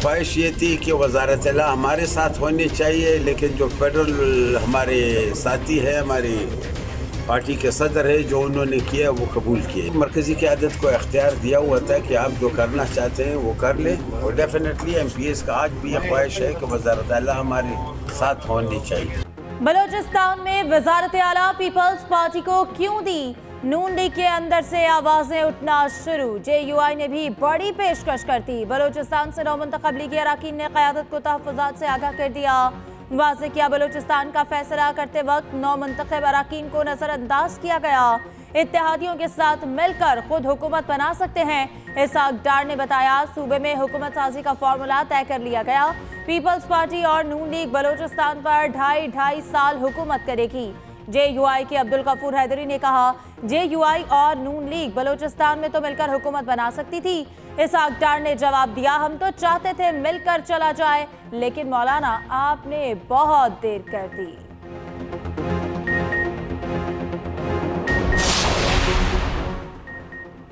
ख्वाहिश ये थी कि वज़ारत आला हमारे साथ होनी चाहिए, लेकिन जो फेडरल हमारे साथी है, हमारी पार्टी के सदर है, जो उन्होंने किया वो कबूल किए। मरकज़ी क़यादत को इख्तियार दिया हुआ था कि आप जो करना चाहते हैं वो कर लें, और डेफिनेटली MPs का आज भी ये ख्वाहिश है कि वज़ारत आला हमारे साथ होनी चाहिए। बलूचिस्तान में वज़ारत आला पीपल्स पार्टी को क्यों दी? नून लीग के अंदर से आवाजें उठना शुरू। JUI ने भी बड़ी पेशकश कर दी। बलूचिस्तान से नौमुंतखब लीगी अरकान ने क़यादत को तहफ़्फ़ुज़ात से आगाह कर दिया। वाज़ेह किया बलूचिस्तान का फैसला करते वक्त नौमुंतखब अरकान को नज़रअंदाज किया गया। इत्तेहादियों के साथ मिलकर खुद हुकूमत बना सकते हैं। इसहाक डार ने बताया सूबे में हुकूमत साजी का फार्मूला तय कर लिया गया। पीपल्स पार्टी और नून लीग बलूचिस्तान पर 2.5 साल हुकूमत करेगी। JUI के अब्दुल गफूर हैदरी ने कहा JUI और नून लीग बलूचिस्तान में तो मिलकर हुकूमत बना सकती थी। इसहाक डार ने जवाब दिया हम तो चाहते थे मिलकर चला जाए, लेकिन मौलाना आपने बहुत देर कर दी।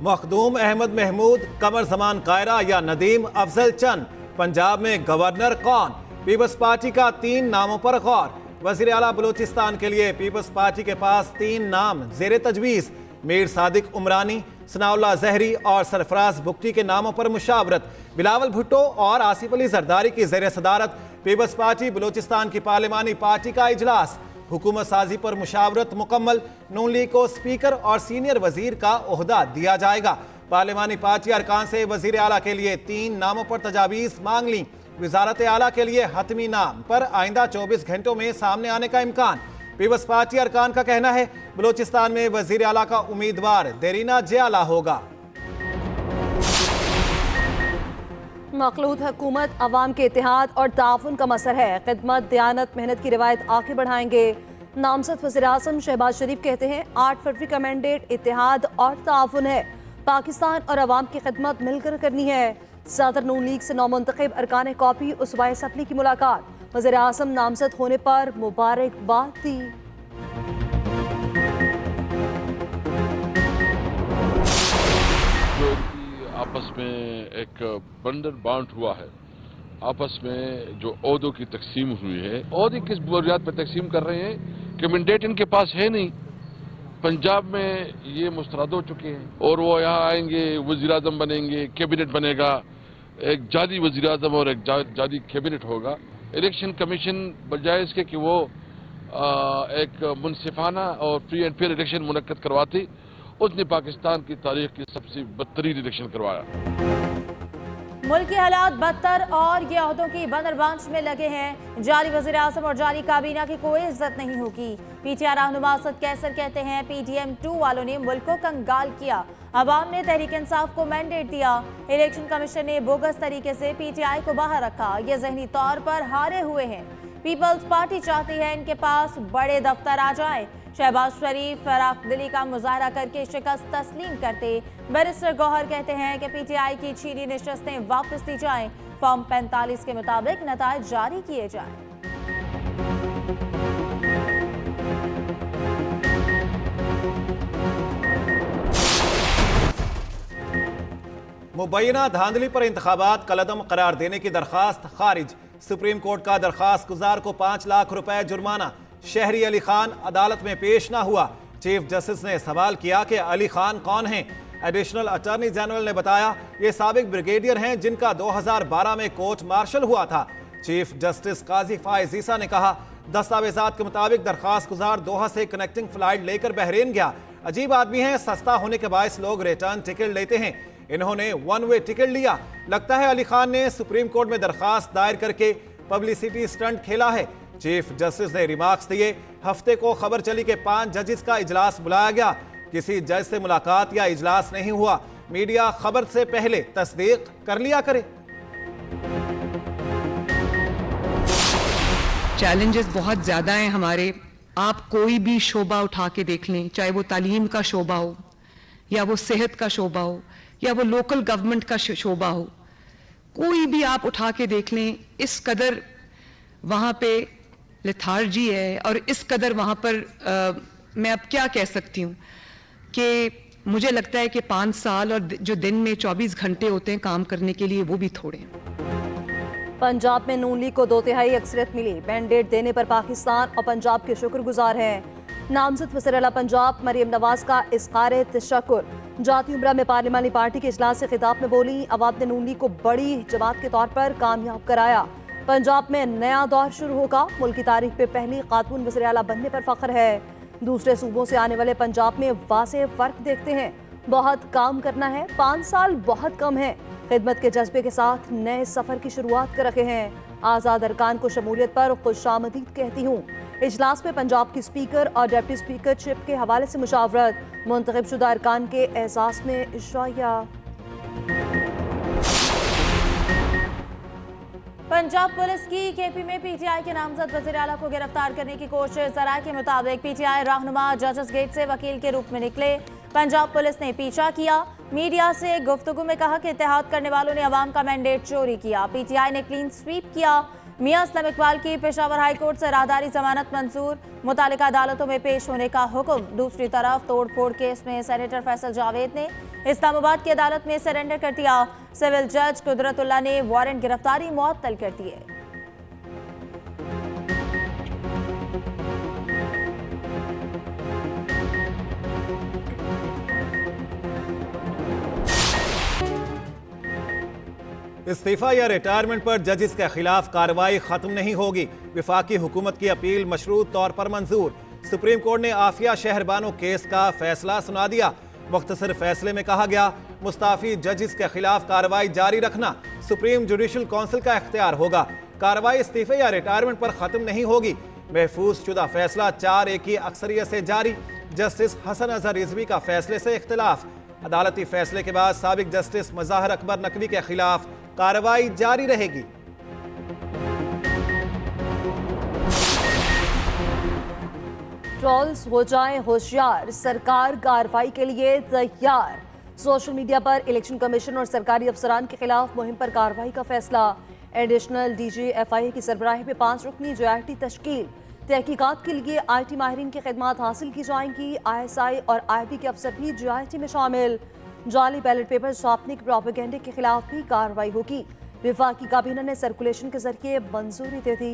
मखदूम अहमद महमूद, कमर जमान कायरा या नदीम अफजल चंद पंजाब में गवर्नर कौन? पीपल्स पार्टी का 3 नामों पर गौर। वज़ीर आला बलूचिस्तान के लिए पीपल्स पार्टी के पास 3 नाम ज़ेर तजवीज़। मीर सादिक उमरानी, सनाउल्लाह ज़हरी और सरफराज बुगटी के नामों पर मुशावरत। बिलावल भुट्टो और आसिफ अली जरदारी की ज़ेर सदारत पीपल्स पार्टी बलूचिस्तान की पार्लिमानी पार्टी का इजलास। हुकूमत साजी पर मुशावरत मुकम्मल। नून लीग को स्पीकर और सीनियर वजीर का ओहदा दिया जाएगा। पार्लिमानी पार्टी अरकान से वज़ीर आला के लिए 3 नामों पर तजावीज़ मांग ली। वज़ारत आला के लिए हतमी नाम पर आइंदा 24 घंटों में सामने आने का इम्कान। पीपल्स पार्टी अरकान का कहना है बलूचिस्तान में वज़ीर आला का उम्मीदवार देरीना जियाला होगा। मखलूत हुकूमत अवाम के इत्तेहाद और ताउन का मसर है। खिदमत, दयानत, मेहनत की रिवायत आगे बढ़ाएंगे। नामजद वज़ीर आज़म शहबाज शरीफ कहते हैं 8 फरवरी का मैंडेट इत्तेहाद और ताउन है। पाकिस्तान और अवाम की खिदमत मिलकर करनी है। सदर नून लीग से नौमुंतखब अरकान कॉपी उसवाए असम्बली की मुलाकात। वज़ीर आज़म नामजद होने पर मुबारकबाद दी। आपस में एक बंडर बाउंड हुआ है, आपस में जो ओहदों की तकसीम हुई है, ओहदे किस बुनियाद पर तकसीम कर रहे हैं कि मैंडेट इनके पास है नहीं। पंजाब में ये मुस्तरद हो चुके हैं और वो यहाँ आएंगे, वज़ीर आज़म बनेंगे, कैबिनेट बनेगा, एक जाली वज़ीर आज़म और एक जाली कैबिनेट होगा। इलेक्शन कमीशन बजाय इसके कि वो एक मुनसिफाना और फ्री एंड फेयर इलेक्शन मुनक्कद करवाती, उसने पाकिस्तान की तारीख की सबसे बदतरीन इलेक्शन करवाया। मुल्क के हालात बदतर और ये ओहदों की बंदरबांच में लगे हैं। जाली वज़ीर आज़म और जाली काबीना की कोई इज्जत नहीं होगी। PTI रहनुमा असद कैसर कहते हैं PTM2 वालों ने मुल्क को कंगाल किया। अवाम ने तहरीक इंसाफ को मैंडेट दिया। इलेक्शन कमीशन ने बोगस तरीके से PTI को बाहर रखा। ये जहनी तौर पर हारे हुए हैं। पीपल्स पार्टी चाहती है इनके पास बड़े दफ्तर आ जाए। शहबाज शरीफ फराख दिली का मुजाहरा करके शिकस्त तस्लीम करते। बैरिस्टर गौहर कहते हैं कि PTI की छीनी नशस्तें वापस दी जाएं। फॉर्म 45 के मुताबिक नताइज जारी किए जाएं। मुबैना धांधली पर इंतखाबात कलअदम करार देने की दरखास्त खारिज। सुप्रीम कोर्ट का दरखास्त गुजार को 5 लाख रुपए जुर्माना। शहरी अली खान अदालत में पेश ना हुआ। चीफ जस्टिस ने सवाल किया कि अली खान कौन हैं। एडिशनल अटॉर्नी जनरल ने बताया ये साबिक ब्रिगेडियर हैं जिनका 2012 में कोर्ट मार्शल हुआ था। चीफ जस्टिस काजी फाइज ईसा ने कहा दस्तावेजात के मुताबिक दरखास्त गुजार दोहा से कनेक्टिंग फ्लाइट लेकर बहरीन गया। अजीब आदमी है, सस्ता होने के बायस लोग रिटर्न टिकट लेते हैं। इन्होंने 1 वे टिकट लिया। लगता है अली खान ने सुप्रीम कोर्ट में दरखास्त दायर करके पब्लिसिटी स्टंट खेला है। चीफ जस्टिस ने रिमार्क्स दिए। हफ्ते को खबर चली कि 5 जजेस का इजलास बुलाया गया। किसी जज से मुलाकात या इजलास नहीं हुआ। मीडिया खबर से पहले तस्दीक कर लिया करे। चैलेंजेस बहुत ज्यादा हैं हमारे। आप कोई भी शोबा उठा के देख लें, चाहे वो तालीम का शोबा हो या वो सेहत का शोबा हो या वो लोकल गवर्नमेंट का शोबा हो, कोई भी आप उठा के देख लें, इस कदर वहाँ पे लेथार्जी है और इस कदर वहाँ पर मैं अब क्या कह सकती हूँ कि मुझे लगता है कि 5 साल और जो दिन में 24 घंटे होते हैं काम करने के लिए, वो भी थोड़े हैं। पंजाब में नून लीग को 2/3 अक्सरियत मिली। मैंडेट देने पर पाकिस्तान और पंजाब के शुक्रगुजार हैं। नामजद वज़ीर आला पंजाब मरियम नवाज का इज़हार तशक्कुर। जाती उम्रा में पार्लिमानी पार्टी के इजलास से खिताब में बोली, अवाम ने नून लीग को बड़ी जमात के तौर पर कामयाब कराया। पंजाब में नया दौर शुरू होगा। मुल्क की तारीख में पहली खातून वज़ीर आला बनने पर फख्र है। दूसरे सूबों से आने वाले पंजाब में वाज़ेह फ़र्क देखते हैं। बहुत काम करना है, 5 साल बहुत कम है। खिदमत के जज्बे के साथ नए सफ़र की शुरुआत कर रखे हैं। आज़ाद अरकान को शमूलियत पर खुशामदीद कहती हूँ। इजलास में पंजाब की स्पीकर और डिप्टी स्पीकरशिप के हवाले से मुशावरत। मुंतखब शुदा अरकान के एहसास में इशाया। पंजाब पुलिस की केपी में पीटीआई के नामजद वज़ीर आला को गिरफ्तार करने की कोशिश। ज़राए के मुताबिक पीटीआई रहनुमा जजेस गेट से वकील के रूप में निकले। पंजाब पुलिस ने पीछा किया। मीडिया से गुफ्तगू में कहा कि इत्तेहाद करने वालों ने अवाम का मैंडेट चोरी किया। पीटीआई ने क्लीन स्वीप किया। मियां असलम इकबाल की पेशावर हाई कोर्ट से राहदारी जमानत मंजूर। मुतालिका अदालतों में पेश होने का हुक्म। दूसरी तरफ तोड़ फोड़ केस में सेनेटर फैसल जावेद ने इस्लामाबाद की अदालत में सरेंडर कर दिया। सिविल जज कुदरतुल्लाह ने वारंट गिरफ्तारी मुअत्तल कर दिए। इस्तीफा या रिटायरमेंट पर जजेस के खिलाफ कार्रवाई खत्म नहीं होगी। विफाकी हुकूमत की अपील मशरूत तौर पर मंजूर। सुप्रीम कोर्ट ने आफिया शहरबानो केस का फैसला सुना दिया। मुख्तसर फैसले में कहा गया, मुस्ताफी जजेस के खिलाफ कार्रवाई जारी रखना सुप्रीम जुडिशल काउंसिल का इख्तियार होगा। कार्रवाई इस्तीफे या रिटायरमेंट पर खत्म नहीं होगी। महफूज शुदा फैसला 4-1 की अक्सरियत से जारी। जस्टिस हसन अजहर रिजवी का फैसले से इख्तिलाफ। अदालती फैसले के बाद साबिक जस्टिस मज़ाहर अकबर नकवी के खिलाफ कार्रवाई जारी रहेगी। ट्रोल्स हो जाएं होशियार, सरकार कार्रवाई के लिए तैयार। सोशल मीडिया पर इलेक्शन कमीशन और सरकारी अफसरान के खिलाफ मुहिम पर कार्रवाई का फैसला। एडिशनल डीजी FIA की सरबराही में 5 रुकनी JIT तश्कील। तहकीकात के लिए IT माहिरीन की खिदमात हासिल की जाएंगी। ISI और IB के अफसर भी JIT में शामिल। जाली बैलेट पेपर छापने के प्रोपेगेंडे के खिलाफ भी कार्रवाई होगी। विफाकी काबीना ने सर्कुलेशन के जरिए मंजूरी दे दी।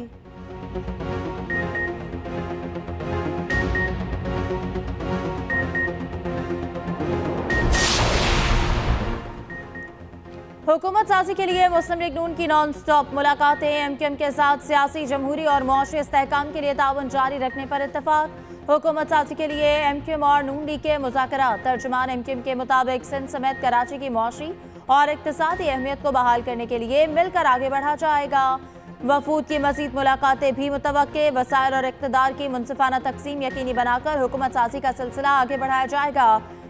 हुकूमत साजी के लिए मुस्लिम लीग नून की नॉन स्टॉप मुलाकातें। MQM के साथ सियासी, जमहूरी और मुआशी इस्तेहकाम के लिए ताउन जारी रखने पर इत्तफाक। हुकूमत साजी के लिए MQM और नून लीग के मुज़ाकरात। तर्जुमान MQM के मुताबिक सिंध समेत कराची की मुआशी और इक्तिसादी अहमियत को बहाल करने के लिए मिलकर आगे बढ़ा जाएगा। वफूद की मज़ीद मुलाकातें भी मुतवक्के। वसाइल और इक़्तिदार की मुनसिफाना तकसीम यकीनी बनाकर हुकूमत साजी का सिलसिला आगे बढ़ाया जाएगा।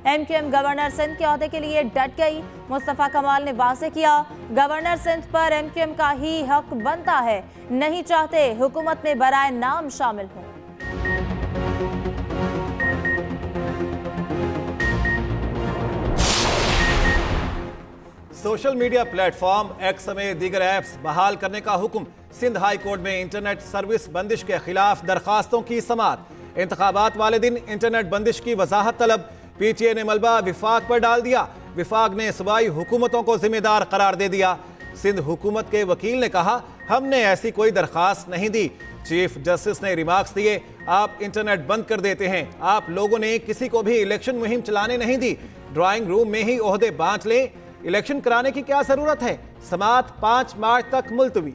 MQM गवर्नर सिंध के ओहदे के लिए डट गई। मुस्तफ़ा कमाल ने वाज़ेह किया, गवर्नर सिंध पर MQM का ही हक बनता है। नहीं चाहते हुकूमत में बराए नाम शामिल हों। सोशल मीडिया प्लेटफॉर्म X समेत दीगर ऐप्स बहाल करने का हुक्म। सिंध हाई कोर्ट में इंटरनेट सर्विस बंदिश के खिलाफ दरखास्तों की समाअत। इंतखाबात वाले दिन इंटरनेट बंदिश की वजाहत तलब। PTA ने मलबा विफाक पर डाल दिया। विफाक ने सूबाई हुकूमतों को जिम्मेदार करार दे दिया। सिंध हुकूमत के वकील ने कहा, हमने ऐसी कोई दरखास्त नहीं दी। चीफ जस्टिस ने रिमार्क्स दिए, आप इंटरनेट बंद कर देते हैं। आप लोगों ने किसी को भी इलेक्शन मुहिम चलाने नहीं दी। ड्राइंग रूम में ही ओहदे बांट लें। इलेक्शन कराने की क्या जरूरत है। समाअत 5 मार्च तक मुलतवी।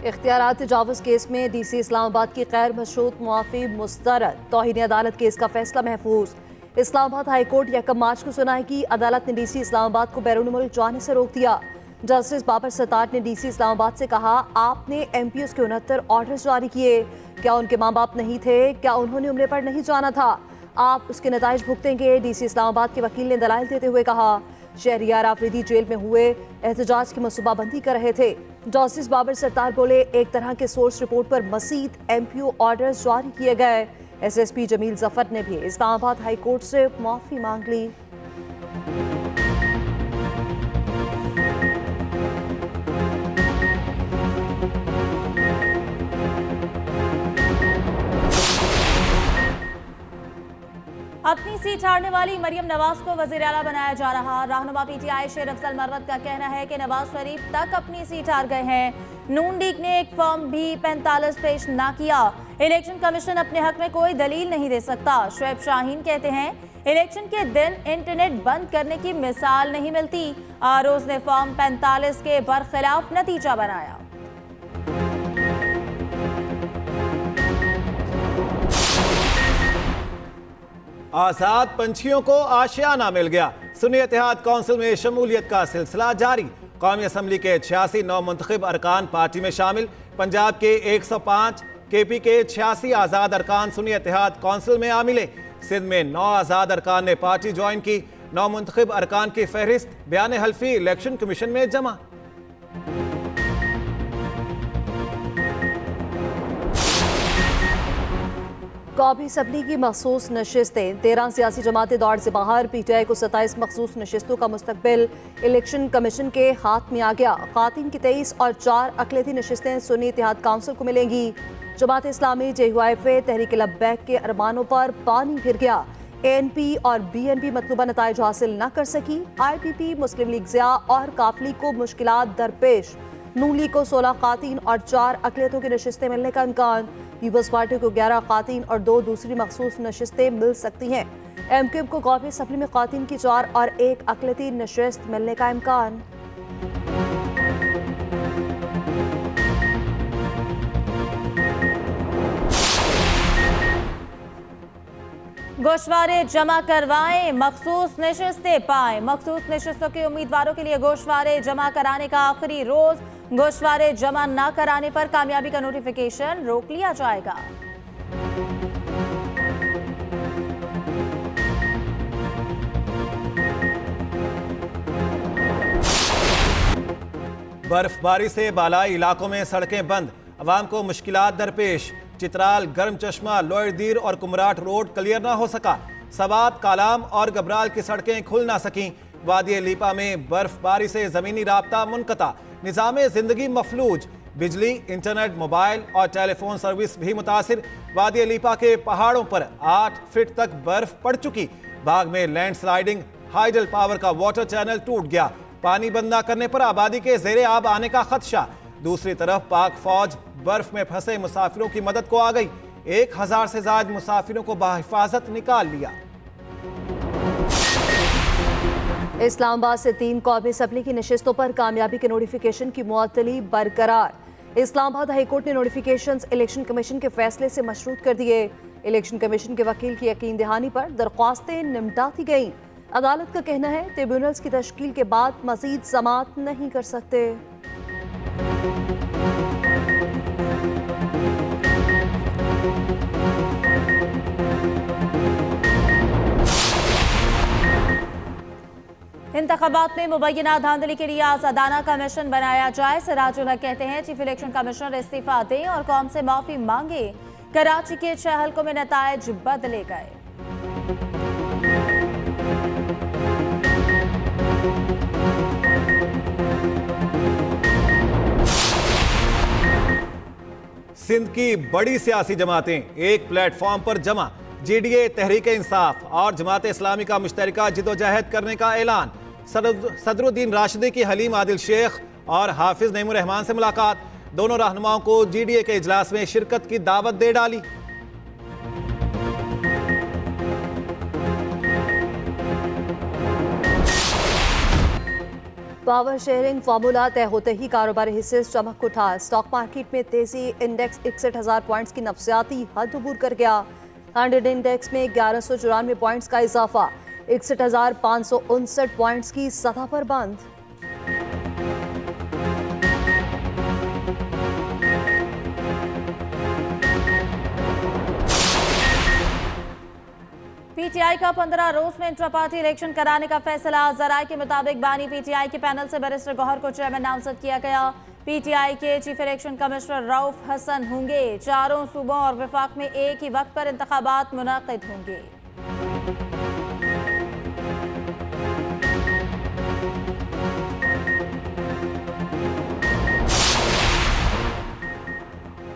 इख्तियारात तजावुज़ केस में DC इस्लामाबाद की गैर मशरूत मुआफ़ी मुस्तरद। तौहीन अदालत केस का फैसला महफूज। इस्लामाबाद हाई कोर्ट 1 मार्च को सुनाएगी। अदालत ने DC इस्लामाबाद को बैरून मुल्क जाने से रोक दिया। जस्टिस बाबर सत्तार ने DC इस्लामाबाद से कहा, आपने MPOs के 69 ऑर्डर्स जारी किए। क्या उनके माँ बाप नहीं थे? क्या उन्होंने उम्रे पर नहीं जाना था? आप उसके नताइज भुगतेंगे। DC इस्लामाबाद के वकील ने दलाइल देते हुए कहा, शहरियार आफरीदी जेल में हुए एहतजाज की मनसूबाबंदी कर रहे थे। जस्टिस बाबर सत्तार बोले, एक तरह के सोर्स रिपोर्ट पर मज़ीद MPO ऑर्डर्स जारी किए गए। SSP जमील जफर ने भी इस्लामाबाद हाई कोर्ट से माफ़ी मांग ली। अपनी सीट हारने वाली मरियम नवाज को वजीर आला बनाया जा रहा। रहनुमा पीटीआई शेर अफजल मर्रत का कहना है कि नवाज शरीफ तक अपनी सीट हार गए हैं। नून लीग ने एक फॉर्म भी 45 पेश ना किया। इलेक्शन कमीशन अपने हक में कोई दलील नहीं दे सकता। शुएब शाहीन कहते हैं इलेक्शन के दिन इंटरनेट बंद करने की मिसाल नहीं मिलती। आरोज ने फॉर्म 45 के बरखिलाफ नतीजा बनाया। आजाद पंछियों को आशियाना मिल गया। सुन्नी इत्तेहाद काउंसिल में शमूलियत का सिलसिला जारी। कौमी असम्बली के 86 नौ मुंतखब अरकान पार्टी में शामिल। पंजाब के 105, केपी के 86 आज़ाद अरकान सुन्नी इत्तेहाद काउंसिल में आ मिले। सिंध में 9 आज़ाद अरकान ने पार्टी ज्वाइन की। 9 मुंतखब अरकान की फहरिस्त बयान हल्फी इलेक्शन कमीशन में जमा। कौमी असम्बली की मखसूस नशिस्तें 13 सियासी जमातें दौड़ से बाहर। पीटीआई को 27 मखसूस नशिस्तों का मुस्तकबिल इलेक्शन कमीशन के हाथ में आ गया। खातिन की 23 और 4 अकलियती नशिस्तें सुन्नी इत्तेहाद काउंसिल को मिलेंगी। जमात इस्लामी JUIF तहरीक लब्बैक के अरमानों पर पानी फिर गया। ANP और BNP मतलूबा नताइज हासिल न कर सकी। IPP, मुस्लिम लीग ज़िया और काफली को मुश्किलात दरपेश। नून लीग को 16 खातिन और 4 अकलियतों की नशिस्तें मिलने का इम्कान। पीपल्स पार्टी को 11 खातिन और 2 दूसरी मखसूस नशिस्तें मिल सकती हैं। MQM को कौमी असम्बली में खातिन की 4 और 1 अकलियती नशिस्त मिलने का इम्कान। गोशवारे जमा करवाएं, मखसूस नशिस्तें पाएं। मखसूस नशिस्तों के उम्मीदवारों के लिए गोशवारे जमा कराने का आखिरी रोज। गोशवारे जमा न कराने पर कामयाबी का नोटिफिकेशन रोक लिया जाएगा। बर्फबारी से बालाई इलाकों में सड़कें बंद। अवाम को मुश्किलात दरपेश। चित्राल, गर्म चश्मा, लोयरदीर और कुमराट रोड क्लियर ना हो सका। सवात, कालाम और गबराल की सड़कें खुल ना सकीं। वादी लीपा में बर्फबारी से जमीनी राब्ता मुनक़ता। निज़ाम जिंदगी मफलूज। बिजली, इंटरनेट, मोबाइल और टेलीफोन सर्विस भी मुतासिर। वादी लीपा के पहाड़ों पर 8 फीट तक बर्फ पड़ चुकी। बाग में लैंडस्लाइडिंग। हाइडल पावर का वाटर चैनल टूट गया। पानी बंद न करने पर आबादी के ज़ेरे आब आने का खदशा। दूसरी तरफ पाक फौज बर्फ में फंसे मुसाफिरों की मदद को आ गई। 1000 से ज्यादा मुसाफिरों को बाहिफाजत निकाल लिया। इस्लामाबाद से 3 कौमी असम्बली की नशिस्तों पर कामयाबी के नोटिफिकेशन की मुअत्तली बरकरार। इस्लामाबाद हाईकोर्ट ने नोटिफिकेशंस इलेक्शन कमीशन के फैसले से मशरूत कर दिए। इलेक्शन कमीशन के वकील की यकीन दहानी पर दरख्वास्तें निमटा दी गईं। अदालत का कहना है ट्रिब्यूनल्स की तश्कील के बाद मजीद समाअत नहीं कर सकते। इंतखाबात में मुबैना धांधली के लिए आज़ादाना कमीशन बनाया जाए। सिराजुल हक कहते हैं चीफ इलेक्शन कमिश्नर इस्तीफा दें और कौम से माफी मांगे। कराची के 6 हलकों में नताइज बदले गए। सिंध की बड़ी सियासी जमातें एक प्लेटफॉर्म पर जमा। JDA, तहरीक इंसाफ और जमात इस्लामी का मुश्तरका जिदोजहद करने का ऐलान। सदरुद्दीन राशिदी की हलीम आदिल शेख और हाफिज नईमुर रहमान से मुलाकात। दोनों रहनुमाओं को JDA के इजलास में शिरकत की दावत दे डाली। पावर शेयरिंग फार्मूला तय होते ही कारोबारी हिस्से चमक उठा। स्टॉक मार्केट में तेजी। इंडेक्स 61,000 पॉइंट्स की नफसियाती हद अबूर कर गया। 100 इंडेक्स में 1194 पॉइंट्स का इजाफा। 61,559 पॉइंट्स की सतह पर बंद। PTI का 15 रोज में इंट्रा पार्टी इलेक्शन कराने का फैसला। जराये के मुताबिक बानी PTI के पैनल से बैरिस्टर गौहर को चेयरमैन नामजद किया गया। PTI के chief election commissioner Rauf Hasan होंगे। चारों सूबों और वफाक में एक ही वक्त पर इंतखाबात मुनक़िद होंगे।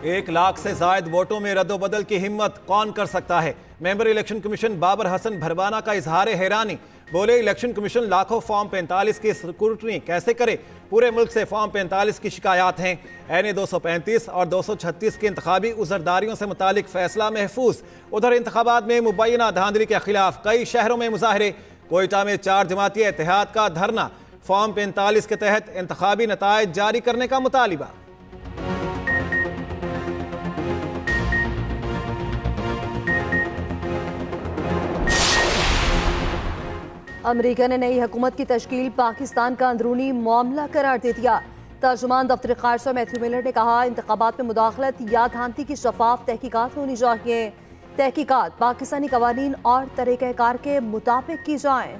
1 लाख से जायद वोटों में रद्दोबदल की हिम्मत कौन कर सकता है? Member election commission Babar Hasan Bharwana का इजहार हैरानी। बोले, इलेक्शन कमीशन लाखों फॉर्म 45 की स्क्रूटनी कैसे करे? पूरे मुल्क से फॉर्म 45 की शिकायत हैं। एन 235 और 236 की इंतखाबी उजरदारियों से मुतालिक फैसला महफूज। उधर इंतखाबात में मुबैना धांधली के खिलाफ कई शहरों में मुजाहरे। कोयटा में 4 जमाती इत्तेहाद का धरना। फॉर्म 45 के तहत इंतखाबी नतायज जारी करने का मुतालिबा। अमेरिका ने नई हुकूमत की तश्कील पाकिस्तान का अंदरूनी मामला करार दे दिया। तर्जुमान दफ्तर खारजा मैथ्यू मिलर ने कहा, इंतखाबात में मुदाखलत या धांधली की शफाफ तहकीकात होनी चाहिए। तहकीकात पाकिस्तानी कवानीन और तरीक़ाकार के मुताबिक की जाएं।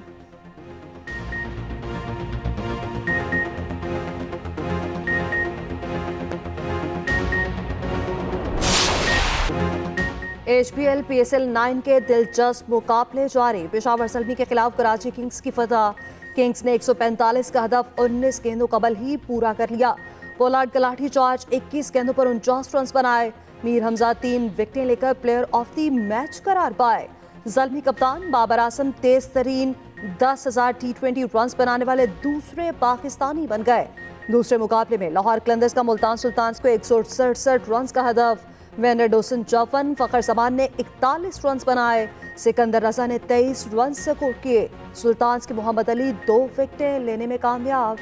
HPL PSL 9 के दिलचस्प मुकाबले जारी। पेशावर ज़ल्मी के खिलाफ कराची किंग्स की फतह। किंग्स ने 145 का हदफ 19 गेंदों कबल ही पूरा कर लिया। पोलार्ड का लाठी चार्ज 21 गेंदों पर 49 रन बनाए। मीर हमजा 3 विकेटें लेकर प्लेयर ऑफ द मैच करार पाए। ज़ल्मी कप्तान बाबर आजम तेज तरीन 10,000 T20 रन बनाने वाले दूसरे पाकिस्तानी बन गए। दूसरे मुकाबले में लाहौर कलंदर्स का मुल्तान सुल्तान्स को 167 रन का हदफ। वेनर डोसन 54, फखर समान ने 41 रन बनाए। सिकंदर रजा ने 23 रन स्कोर किए। सुल्तान्स के मोहम्मद अली 2 विकेटें लेने में कामयाब।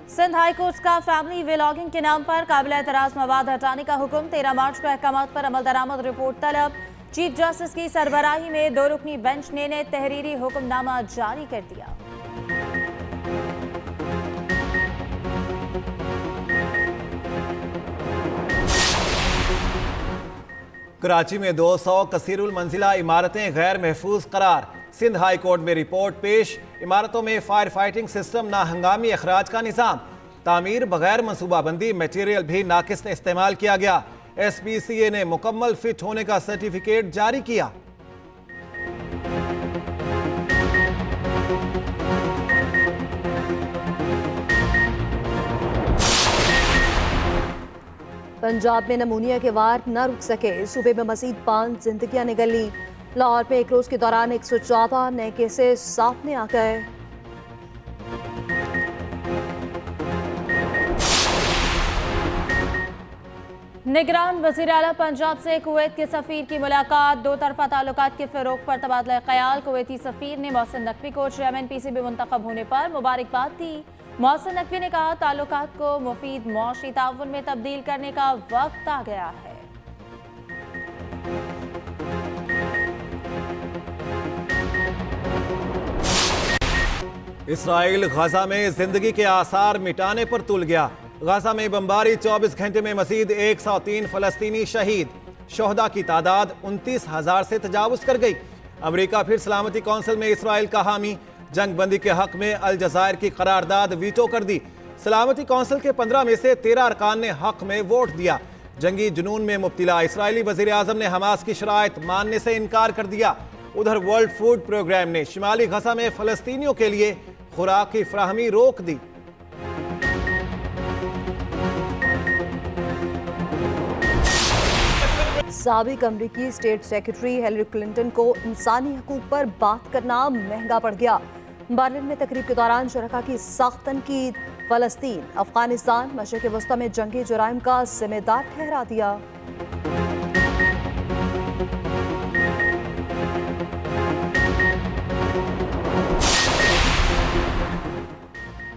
सिंध हाई कोर्ट का फैमिली व्लॉगिंग के नाम पर काबिल एतराज मवाद हटाने का हुक्म। 13 मार्च को अहकामात पर अमल दरामद रिपोर्ट तलब। चीफ जस्टिस की सरबराही में 2 रुकनी बेंच ने तहरीरी हुक्मनामा जारी कर दिया। कराची में 200 कसीरुल मंजिला इमारतें गैर महफूज करार। सिंध हाई कोर्ट में रिपोर्ट पेश। इमारतों में फायर फाइटिंग सिस्टम, ना हंगामी अखराज का निज़ाम, तामीर बगैर मनसूबाबंदी, मटेरियल भी नाकिस इस्तेमाल किया गया। SPCA ने मुकम्मल फिट होने का सर्टिफिकेट जारी किया। पंजाब में नमूनिया के वार न रुक सके। सूबे में मजीद 5 जिंदगियां निकली। लाहौर में एक रोज के दौरान 114 नए केसेस सामने आ गए। निगरान वज़ीर आला पंजाब से कुवैत के सफीर की मुलाकात। 2 तरफा ताल्लुकात के फ़रोग़ पर तबादला ख्याल। कुवैती सफीर ने मोहसिन नकवी को चेयरमैन PCB मुंतखब होने पर मुबारकबाद दी। मोहसिन नकवी ने कहा, ताल्लुकात को मुफीद मुआशी ताउन में तब्दील करने का वक्त आ गया है। इसराइल गजा में जिंदगी के आसार मिटाने पर तुल गया। गजा में बमबारी, 24 घंटे में मजीद 103 फलस्तीनी शहीद। शोहदा की तादाद 29,000 से तजावुज कर गई। अमेरिका फिर सलामती कौंसिल में इसराइल का हामी। जंग बंदी के हक में अल जज़ायर की करारदाद वीटो कर दी। सलामती कौंसिल के 15 में से 13 अरकान ने हक में वोट दिया। जंगी जुनून में मुब्तिला इसराइली वज़ीर आज़म ने हमास की शराइत मानने से इनकार कर दिया। उधर वर्ल्ड फूड प्रोग्राम ने शिमाली गजा में फ़लस्तीनियों के लिए खुराक की फ्राहमी रोक दी। साबिक अमरीकी स्टेट सेक्रेटरी हिलरी क्लिंटन को इंसानी हकूक पर बात करना महंगा पड़ गया। बर्लिन में तकरीब के दौरान शरका की सख्त तनकीद। फ़लस्तीन, अफगानिस्तान, मशरिक़ वस्ता में जंगी जुराइम का जिम्मेदार ठहरा दिया।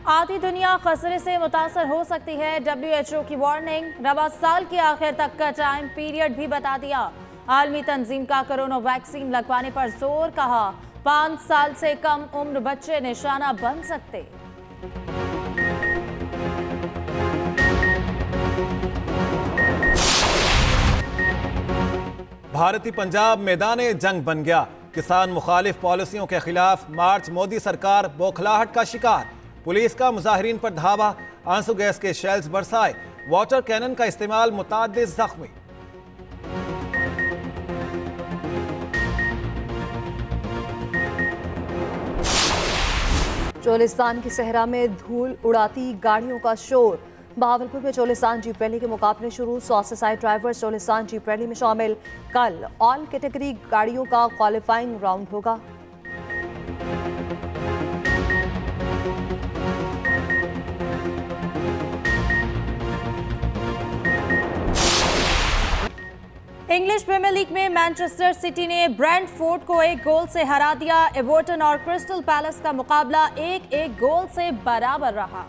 आधी दुनिया खसरे से मुतासर हो सकती है। WHO की वार्निंग। रवा साल के आखिर तक का टाइम पीरियड भी बता दिया। आलमी तंजीम का कोरोना वैक्सीन लगवाने पर जोर। कहा, 5 साल से कम उम्र बच्चे निशाना बन सकते। भारतीय पंजाब मैदान जंग बन गया। किसान मुखालिफ पॉलिसियों के खिलाफ मार्च। मोदी सरकार बौखलाहट का शिकार। पुलिस का मुजाहिरीन पर धावा। आंसू गैस के शेल्स बरसाए। वाटर कैनन का इस्तेमाल। मुताद्दिद जख्मी। चोलिस्तान की सहरा में धूल उड़ाती गाड़ियों का शोर। बहावलपुर में चोलिस्तान जीप रैली के मुकाबले शुरू। 100 से ज्यादा ड्राइवर्स चोलिस्तान जीप रैली में शामिल। कल ऑल कैटेगरी गाड़ियों का क्वालिफाइंग राउंड होगा। इंग्लिश प्रीमियर लीग में मैनचेस्टर सिटी ने ब्रेंटफोर्ड को 1 गोल से हरा दिया। एवर्टन और क्रिस्टल पैलेस का मुकाबला 1-1 गोल से बराबर रहा।